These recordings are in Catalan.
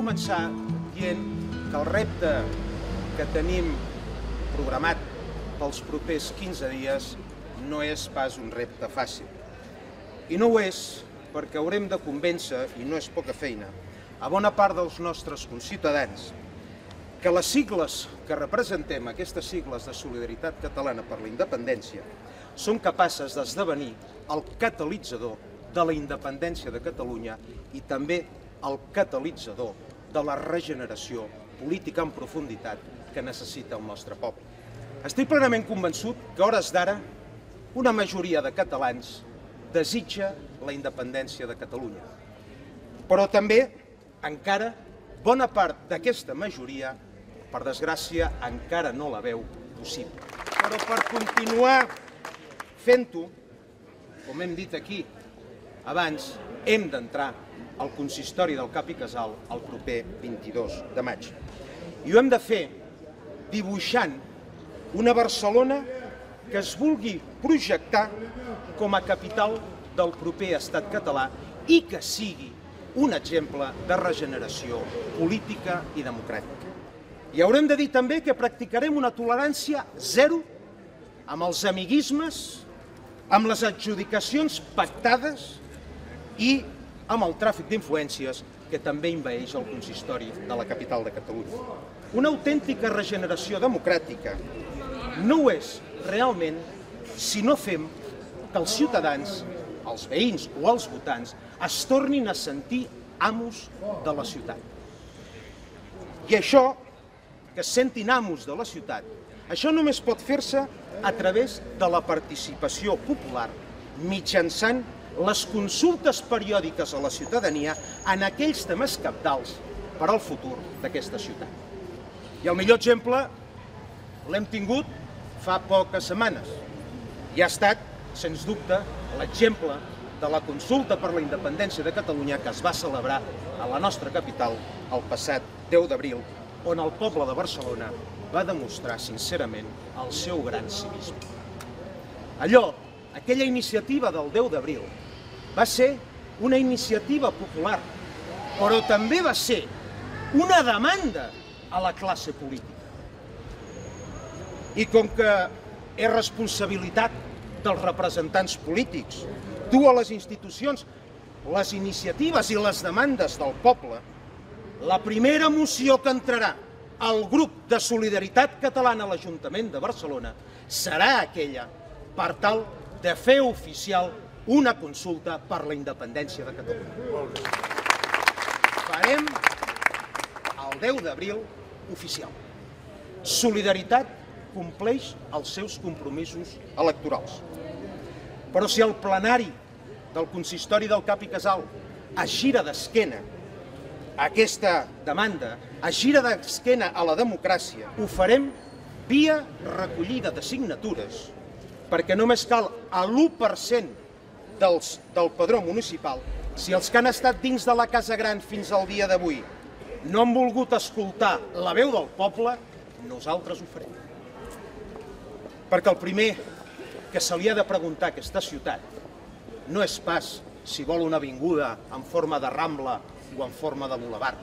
començar dient que el repte que tenim programat pels propers 15 dies no és pas un repte fàcil. I no ho és perquè haurem de convèncer, i no és poca feina, a bona part dels nostres conciutadans que les sigles que representem, aquestes sigles de Solidaritat Catalana per la Independència, són capaces d'esdevenir el catalitzador de la independència de Catalunya i també el catalitzador de la regeneració política en profunditat que necessita el nostre poble. Estic plenament convençut que a hores d'ara una majoria de catalans desitja la independència de Catalunya. Però també, encara, bona part d'aquesta majoria, per desgràcia, encara no la veu possible. Però per continuar fent-ho, com hem dit aquí abans, hem d'entrar al consistori del Cap i Casal el proper 22 de maig. I ho hem de fer dibuixant una Barcelona que es vulgui projectar com a capital del proper estat català i que sigui un exemple de regeneració política i democràtica. I haurem de dir també que practicarem una tolerància zero amb els amiguismes, amb les adjudicacions pactades i amb el tràfic d'influències que també envaeix el consistori de la capital de Catalunya. Una autèntica regeneració democràtica no ho és realment si no fem que els ciutadans, els veïns o els votants es tornin a sentir amos de la ciutat. I això, que es sentin amos de la ciutat, això només pot fer-se a través de la participació popular mitjançant les consultes periòdiques a la ciutadania en aquells temes cabdals per al futur d'aquesta ciutat. I el millor exemple l'hem tingut fa poques setmanes. I ha estat, sens dubte, l'exemple de la consulta per la independència de Catalunya que es va celebrar a la nostra capital el passat 10 d'abril, on el poble de Barcelona va demostrar sincerament el seu gran civisme. Aquella iniciativa del 10 d'abril va ser una iniciativa popular, però també va ser una demanda a la classe política. I com que és responsabilitat dels representants polítics dur a les institucions les iniciatives i les demandes del poble, la primera moció que entrarà al grup de Solidaritat Catalana a l'Ajuntament de Barcelona serà aquella per tal de fer oficial una consulta per la independència de Catalunya. Farem el 10 d'abril oficial. Solidaritat compleix els seus compromisos electorals. Però si el plenari del consistori del Cap i Casal es gira d'esquena a aquesta demanda, es gira d'esquena a la democràcia, ho farem via recollida de signatures, perquè només cal l'1% del padró municipal. Si els que han estat dins de la Casa Gran fins al dia d'avui no han volgut escoltar la veu del poble, nosaltres ho farem. Perquè el primer que se li ha de preguntar a aquesta ciutat no és pas si vol una avinguda en forma de rambla o en forma de bulevard.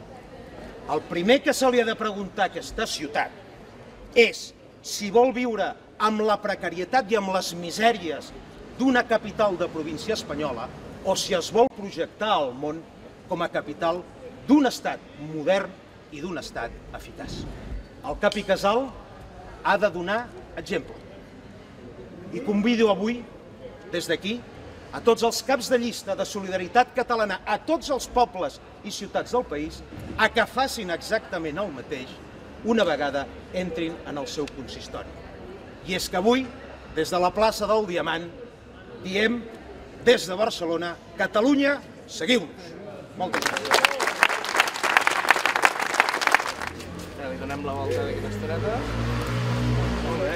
El primer que se li ha de preguntar a aquesta ciutat és si vol viure amb la precarietat i amb les misèries d'una capital de província espanyola o si es vol projectar al món com a capital d'un estat modern i d'un estat eficaç. El Cap i Casal ha de donar exemple. I convido avui, des d'aquí, a tots els caps de llista de Solidaritat Catalana, a tots els pobles i ciutats del país, a que facin exactament el mateix una vegada entrin en el seu consistori. I és que avui, des de la plaça del Diamant, diem des de Barcelona, Catalunya, seguiu-nos. Moltes gràcies. Li donem la volta d'aquí una estoneta. Molt bé.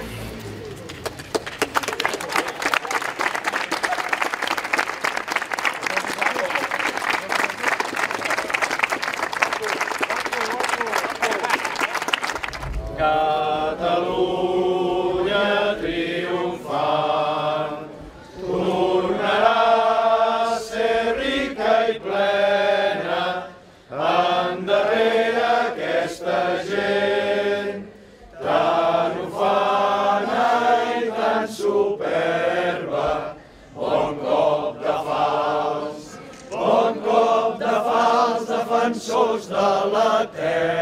Catalunya triomfant tornarà a ser rica i plena en darrer terra